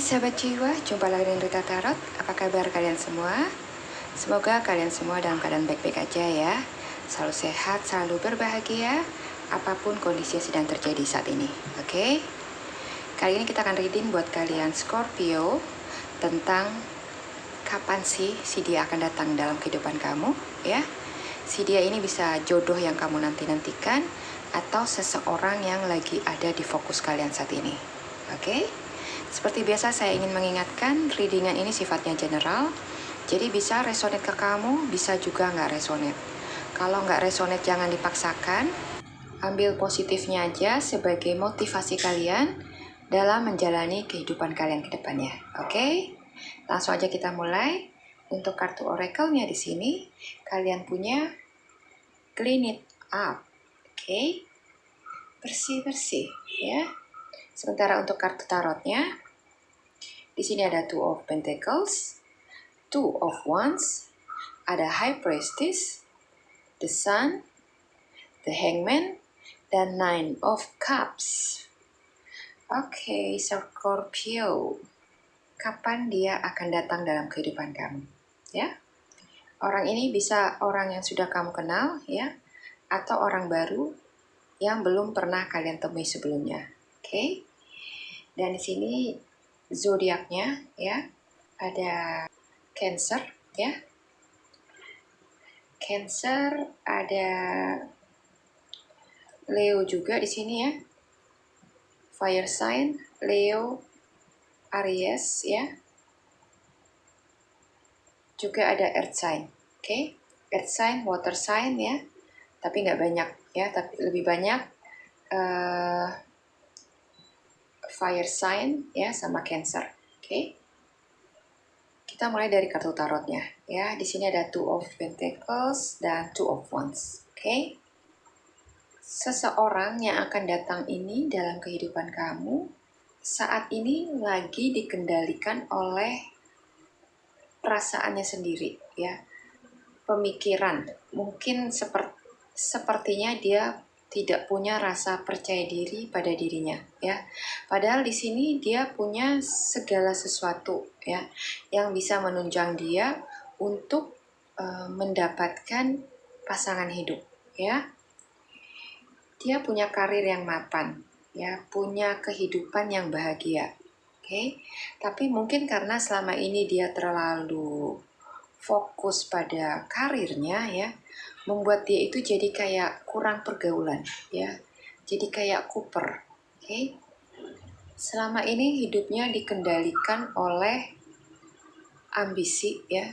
sahabat jiwa, jumpa lagi dengan Rita Tarot. Apa kabar kalian semua? Semoga kalian semua dalam keadaan baik-baik aja ya. Selalu sehat, selalu berbahagia, apapun kondisi yang sedang terjadi saat ini. Oke? Kali ini kita akan reading buat kalian Scorpio tentang kapan sih si dia akan datang dalam kehidupan kamu, ya. Si dia ini bisa jodoh yang kamu nanti-nantikan atau seseorang yang lagi ada di fokus kalian saat ini. Oke? Seperti biasa saya ingin mengingatkan, readingan ini sifatnya general, jadi bisa resonate ke kamu, bisa juga nggak resonate. Kalau nggak resonate jangan dipaksakan, ambil positifnya aja sebagai motivasi kalian dalam menjalani kehidupan kalian ke depannya. Oke? Langsung aja kita mulai. Untuk kartu oracle-nya di sini, kalian punya clean it up. Oke? Bersih-bersih ya. Sementara untuk kartu tarotnya, di sini ada Two of Pentacles, Two of Wands, ada High Priestess, The Sun, The Hangman, dan Nine of Cups. Oke, Scorpio, kapan dia akan datang dalam kehidupan kamu? Ya, orang ini bisa orang yang sudah kamu kenal, ya, atau orang baru yang belum pernah kalian temui sebelumnya. Oke. Dan di sini zodiaknya ya ada Cancer ya. Cancer, ada Leo juga di sini ya. Fire sign, Leo, Aries ya. Juga ada earth sign. Oke. Earth sign, water sign ya. Tapi nggak banyak ya, tapi lebih banyak fire sign ya sama Cancer. Oke. Kita mulai dari kartu tarotnya ya. Di sini ada Two of Pentacles dan Two of Wands. Oke. Seseorang yang akan datang ini dalam kehidupan kamu saat ini lagi dikendalikan oleh perasaannya sendiri ya. Pemikiran. Mungkin sepertinya dia tidak punya rasa percaya diri pada dirinya ya. Padahal di sini dia punya segala sesuatu ya yang bisa menunjang dia untuk mendapatkan pasangan hidup ya. Dia punya karir yang mapan ya, punya kehidupan yang bahagia. Oke. Tapi mungkin karena selama ini dia terlalu fokus pada karirnya ya, membuat dia itu jadi kayak kurang pergaulan ya, jadi kayak kuper. Oke. Selama ini hidupnya dikendalikan oleh ambisi ya,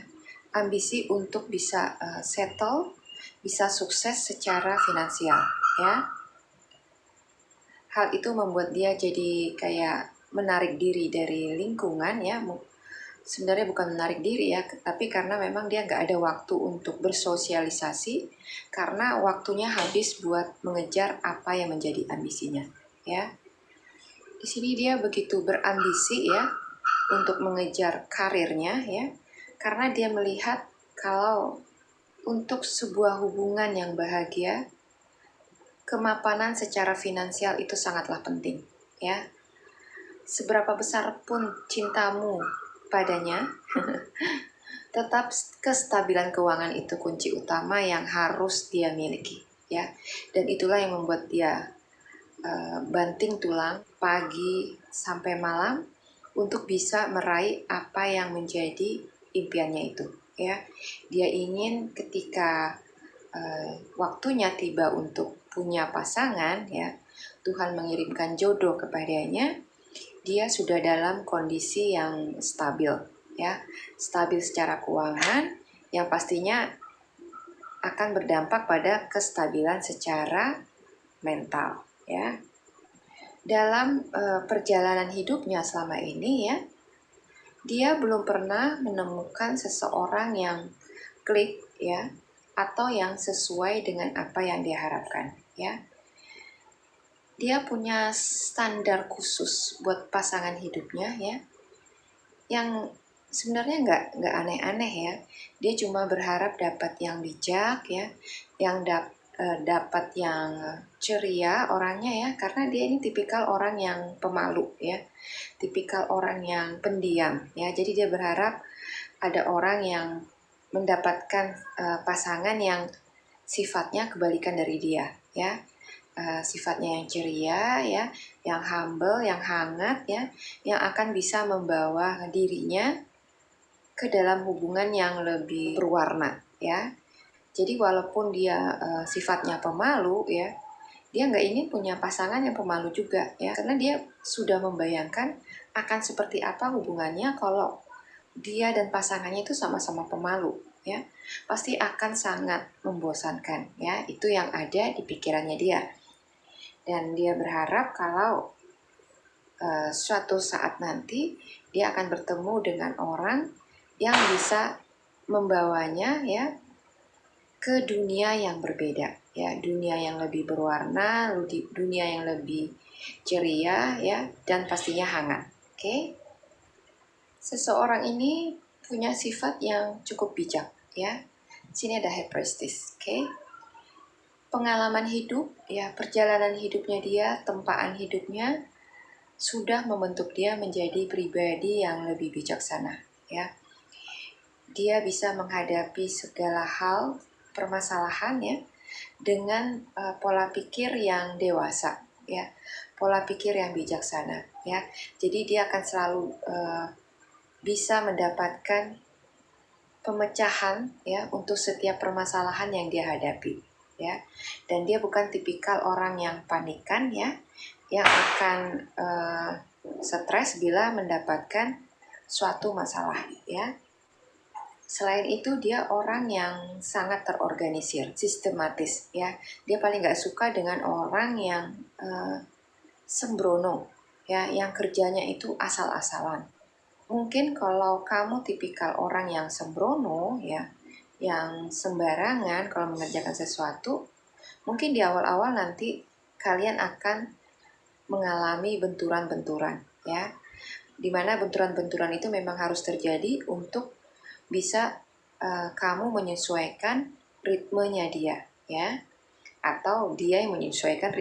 ambisi untuk bisa settle, bisa sukses secara finansial ya. Hal itu membuat dia jadi kayak menarik diri dari lingkungan ya. Sebenarnya bukan menarik diri ya, tapi karena memang dia nggak ada waktu untuk bersosialisasi karena waktunya habis buat mengejar apa yang menjadi ambisinya ya. Di sini dia begitu berambisi ya untuk mengejar karirnya ya, karena dia melihat kalau untuk sebuah hubungan yang bahagia, kemapanan secara finansial itu sangatlah penting ya. Seberapa besar pun cintamu padanya, tetap kestabilan keuangan itu kunci utama yang harus dia miliki ya. Dan itulah yang membuat dia banting tulang pagi sampai malam untuk bisa meraih apa yang menjadi impiannya itu ya. Dia ingin ketika waktunya tiba untuk punya pasangan ya, Tuhan mengirimkan jodoh kepadanya, dia sudah dalam kondisi yang stabil ya, stabil secara keuangan yang pastinya akan berdampak pada kestabilan secara mental ya. Dalam perjalanan hidupnya selama ini ya, dia belum pernah menemukan seseorang yang klik ya, atau yang sesuai dengan apa yang dia harapkan ya. Dia punya standar khusus buat pasangan hidupnya ya, yang sebenarnya nggak aneh-aneh ya. Dia cuma berharap dapat yang bijak ya, yang dapat yang ceria orangnya ya, karena dia ini tipikal orang yang pemalu ya, tipikal orang yang pendiam ya. Jadi dia berharap ada orang yang mendapatkan pasangan yang sifatnya kebalikan dari dia ya. Sifatnya yang ceria ya, yang humble, yang hangat ya, yang akan bisa membawa dirinya ke dalam hubungan yang lebih berwarna ya. Jadi walaupun dia sifatnya pemalu ya, dia nggak ingin punya pasangan yang pemalu juga ya, karena dia sudah membayangkan akan seperti apa hubungannya kalau dia dan pasangannya itu sama-sama pemalu ya, pasti akan sangat membosankan ya. Itu yang ada di pikirannya dia, dan dia berharap kalau suatu saat nanti dia akan bertemu dengan orang yang bisa membawanya ya ke dunia yang berbeda ya, dunia yang lebih berwarna, dunia yang lebih ceria ya, dan pastinya hangat. Oke. Seseorang ini punya sifat yang cukup bijak ya. Sini ada High Priestess, oke. Pengalaman hidup ya, perjalanan hidupnya dia, tempaan hidupnya sudah membentuk dia menjadi pribadi yang lebih bijaksana ya. Dia bisa menghadapi segala hal permasalahan ya dengan pola pikir yang dewasa ya, pola pikir yang bijaksana ya. Jadi dia akan selalu bisa mendapatkan pemecahan ya untuk setiap permasalahan yang dia hadapi ya. Dan dia bukan tipikal orang yang panikan ya, yang akan stres bila mendapatkan suatu masalah ya. Selain itu dia orang yang sangat terorganisir, sistematis ya. Dia paling gak suka dengan orang yang sembrono ya, yang kerjanya itu asal-asalan. Mungkin kalau kamu tipikal orang yang sembrono ya, yang sembarangan kalau mengerjakan sesuatu, mungkin di awal-awal nanti kalian akan mengalami benturan-benturan ya. Dimana benturan-benturan itu memang harus terjadi untuk bisa kamu menyesuaikan ritmenya dia ya, atau dia yang menyesuaikan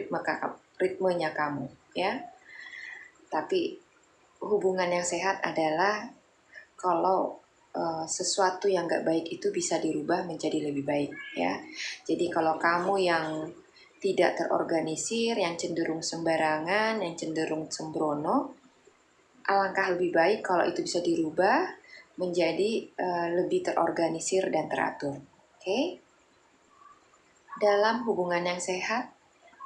ritmenya kamu ya. Tapi hubungan yang sehat adalah kalau sesuatu yang gak baik itu bisa dirubah menjadi lebih baik ya. Jadi kalau kamu yang tidak terorganisir, yang cenderung sembarangan, yang cenderung sembrono, alangkah lebih baik kalau itu bisa dirubah menjadi lebih terorganisir dan teratur. Oke? Dalam hubungan yang sehat,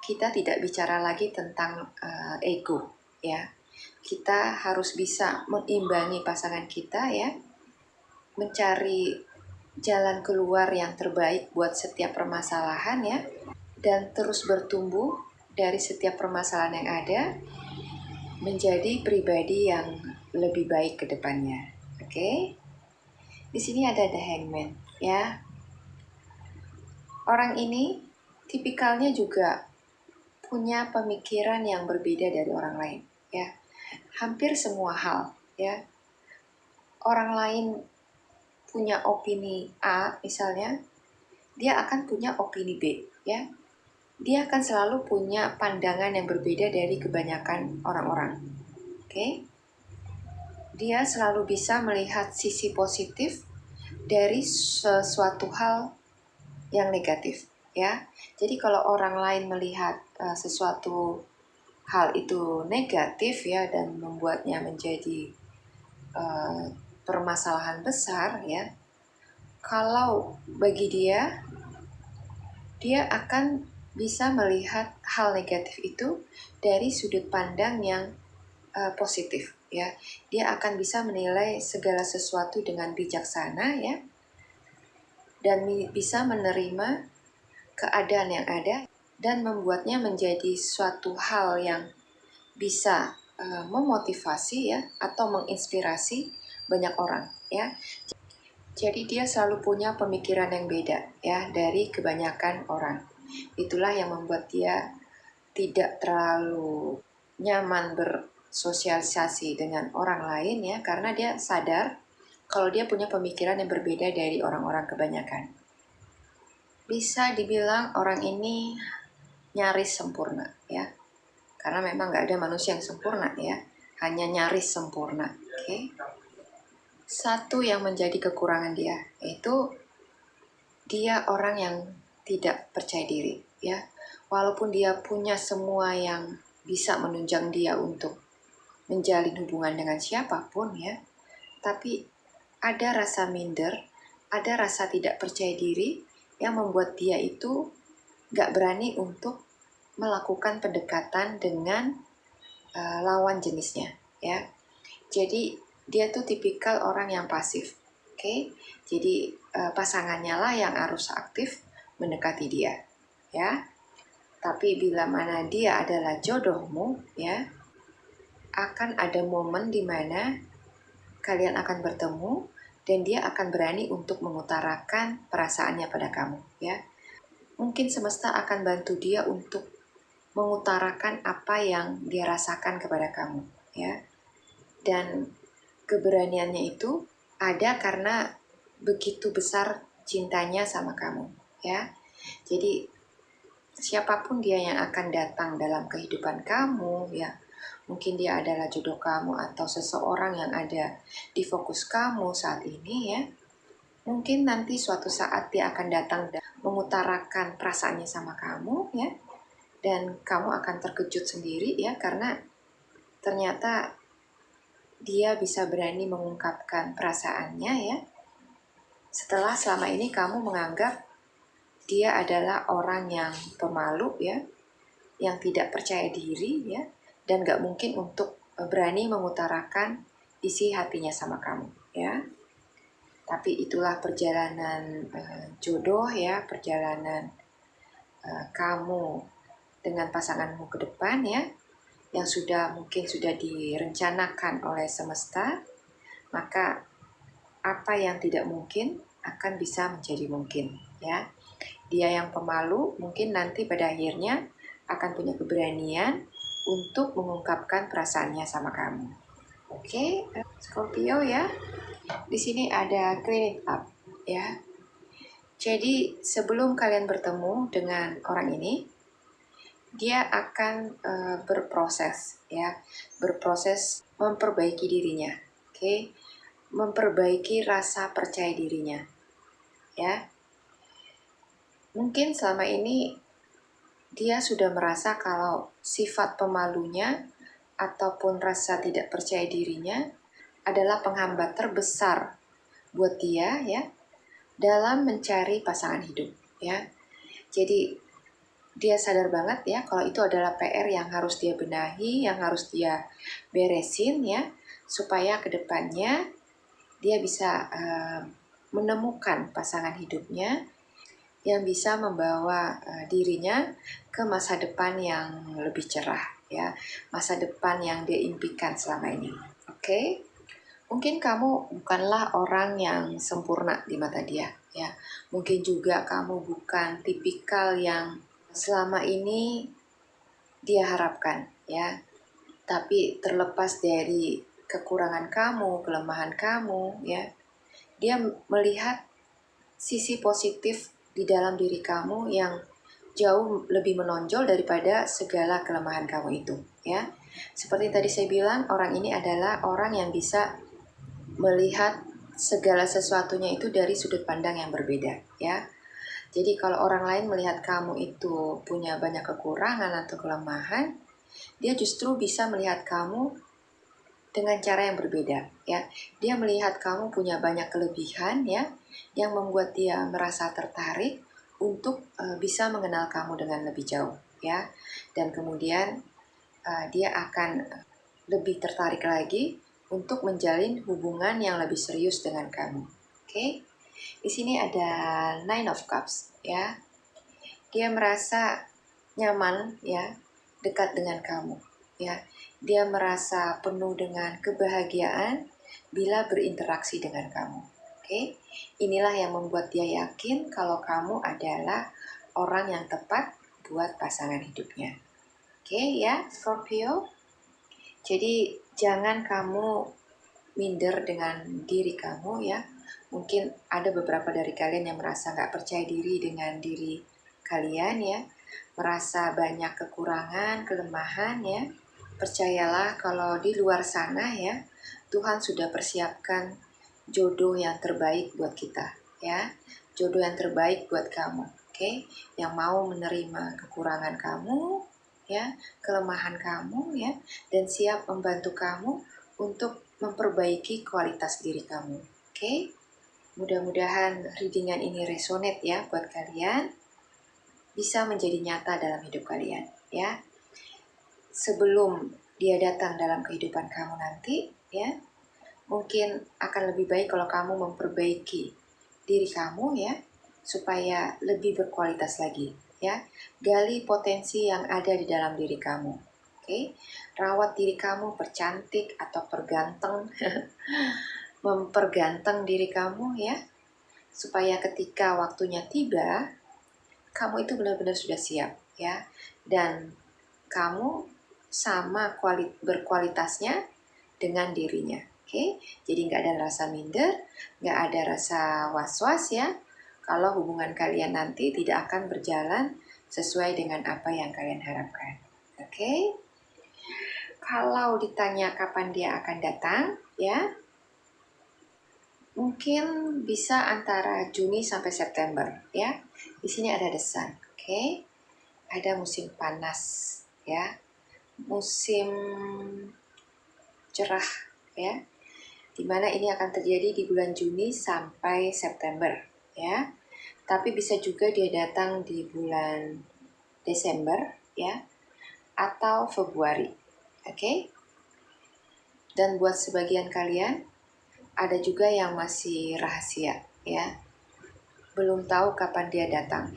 kita tidak bicara lagi tentang ego ya. Kita harus bisa mengimbangi pasangan kita ya, mencari jalan keluar yang terbaik buat setiap permasalahan ya, dan terus bertumbuh dari setiap permasalahan yang ada menjadi pribadi yang lebih baik ke depannya. Oke? Di sini ada The Hangman ya. Orang ini tipikalnya juga punya pemikiran yang berbeda dari orang lain ya. Hampir semua hal ya. Orang lain punya opini A misalnya, dia akan punya opini B ya. Dia akan selalu punya pandangan yang berbeda dari kebanyakan orang-orang. Oke? Dia selalu bisa melihat sisi positif dari sesuatu hal yang negatif ya. Jadi kalau orang lain melihat sesuatu hal itu negatif ya, dan membuatnya menjadi permasalahan besar ya, kalau bagi dia akan bisa melihat hal negatif itu dari sudut pandang yang positif ya. Dia akan bisa menilai segala sesuatu dengan bijaksana ya, dan bisa menerima keadaan yang ada dan membuatnya menjadi suatu hal yang bisa memotivasi ya, atau menginspirasi banyak orang ya. Jadi dia selalu punya pemikiran yang beda ya dari kebanyakan orang. Itulah yang membuat dia tidak terlalu nyaman bersosialisasi dengan orang lain ya, karena dia sadar kalau dia punya pemikiran yang berbeda dari orang-orang kebanyakan. bisa dibilang orang ini nyaris sempurna ya, karena memang nggak ada manusia yang sempurna ya, hanya nyaris sempurna. Oke. Satu yang menjadi kekurangan dia yaitu dia orang yang tidak percaya diri ya, walaupun dia punya semua yang bisa menunjang dia untuk menjalin hubungan dengan siapapun ya, tapi ada rasa minder, ada rasa tidak percaya diri yang membuat dia itu gak berani untuk melakukan pendekatan dengan lawan jenisnya ya. Jadi dia tuh tipikal orang yang pasif. Oke. Jadi pasangannya lah yang harus aktif mendekati dia ya. Tapi bila mana dia adalah jodohmu ya, akan ada momen di mana kalian akan bertemu dan dia akan berani untuk mengutarakan perasaannya pada kamu ya. Mungkin semesta akan bantu dia untuk mengutarakan apa yang dia rasakan kepada kamu ya. Dan keberaniannya itu ada karena begitu besar cintanya sama kamu ya. Jadi siapapun dia yang akan datang dalam kehidupan kamu ya, mungkin dia adalah jodoh kamu atau seseorang yang ada di fokus kamu saat ini ya, mungkin nanti suatu saat dia akan datang dan mengutarakan perasaannya sama kamu ya, dan kamu akan terkejut sendiri ya, karena ternyata dia bisa berani mengungkapkan perasaannya ya, setelah selama ini kamu menganggap dia adalah orang yang pemalu ya, yang tidak percaya diri ya, dan gak mungkin untuk berani mengutarakan isi hatinya sama kamu ya. Tapi itulah perjalanan jodoh ya, perjalanan kamu dengan pasanganmu ke depan ya, yang mungkin sudah direncanakan oleh semesta. Maka apa yang tidak mungkin akan bisa menjadi mungkin ya. Dia yang pemalu mungkin nanti pada akhirnya akan punya keberanian untuk mengungkapkan perasaannya sama kamu. Oke, Scorpio ya. Di sini ada clean it up ya. Jadi sebelum kalian bertemu dengan orang ini, dia akan berproses ya, berproses memperbaiki dirinya. Oke. Memperbaiki rasa percaya dirinya ya. Mungkin selama ini dia sudah merasa kalau sifat pemalunya ataupun rasa tidak percaya dirinya adalah penghambat terbesar buat dia ya, dalam mencari pasangan hidup ya. Jadi dia sadar banget ya kalau itu adalah PR yang harus dia benahi, yang harus dia beresin ya, supaya kedepannya dia bisa menemukan pasangan hidupnya yang bisa membawa dirinya ke masa depan yang lebih cerah ya, masa depan yang dia impikan selama ini. Oke. Mungkin kamu bukanlah orang yang sempurna di mata dia ya. Mungkin juga kamu bukan tipikal yang selama ini dia harapkan ya. Tapi terlepas dari kekurangan kamu, kelemahan kamu ya, dia melihat sisi positif di dalam diri kamu yang jauh lebih menonjol daripada segala kelemahan kamu itu ya. Seperti tadi saya bilang, orang ini adalah orang yang bisa melihat segala sesuatunya itu dari sudut pandang yang berbeda ya. Jadi kalau orang lain melihat kamu itu punya banyak kekurangan atau kelemahan, dia justru bisa melihat kamu dengan cara yang berbeda ya. Dia melihat kamu punya banyak kelebihan ya, yang membuat dia merasa tertarik untuk bisa mengenal kamu dengan lebih jauh ya. Dan kemudian dia akan lebih tertarik lagi untuk menjalin hubungan yang lebih serius dengan kamu. Oke. Di sini ada Nine of Cups ya. Dia merasa nyaman ya, dekat dengan kamu ya. Dia merasa penuh dengan kebahagiaan bila berinteraksi dengan kamu. Oke. Inilah yang membuat dia yakin kalau kamu adalah orang yang tepat buat pasangan hidupnya. Oke ya, Scorpio. Jadi jangan kamu minder dengan diri kamu ya, Mungkin ada beberapa dari kalian yang merasa nggak percaya diri dengan diri kalian ya, merasa banyak kekurangan, kelemahan ya. Percayalah kalau di luar sana ya, Tuhan sudah persiapkan jodoh yang terbaik buat kita ya. Jodoh yang terbaik buat kamu, oke? Yang mau menerima kekurangan kamu ya, kelemahan kamu ya, dan siap membantu kamu untuk memperbaiki kualitas diri kamu, oke? Mudah-mudahan readingan ini resonate ya buat kalian, bisa menjadi nyata dalam hidup kalian ya. Sebelum dia datang dalam kehidupan kamu nanti ya, mungkin akan lebih baik kalau kamu memperbaiki diri kamu ya, supaya lebih berkualitas lagi ya. Gali potensi yang ada di dalam diri kamu, oke? Rawat diri kamu, percantik atau perganteng memperganteng diri kamu ya, supaya ketika waktunya tiba, kamu itu benar-benar sudah siap ya, dan kamu sama berkualitasnya dengan dirinya. Oke, jadi nggak ada rasa minder, nggak ada rasa was-was ya, kalau hubungan kalian nanti tidak akan berjalan sesuai dengan apa yang kalian harapkan. Oke, kalau ditanya kapan dia akan datang ya, mungkin bisa antara Juni sampai September ya. Di sini ada the sun, oke? Ada musim panas ya, musim cerah ya, dimana ini akan terjadi di bulan Juni sampai September ya. Tapi bisa juga dia datang di bulan Desember ya, atau Februari, oke? Dan buat sebagian kalian, ada juga yang masih rahasia ya, belum tahu kapan dia datang.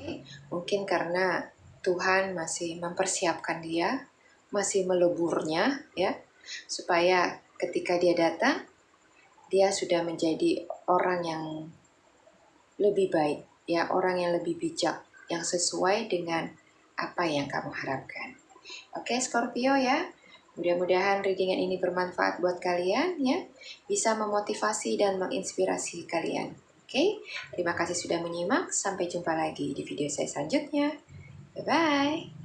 Mungkin karena Tuhan masih mempersiapkan dia, masih meleburnya ya, supaya ketika dia datang, dia sudah menjadi orang yang lebih baik ya, orang yang lebih bijak, yang sesuai dengan apa yang kamu harapkan. Oke Scorpio ya, mudah-mudahan readingan ini bermanfaat buat kalian ya, bisa memotivasi dan menginspirasi kalian. Oke, terima kasih sudah menyimak, sampai jumpa lagi di video saya selanjutnya. Bye-bye.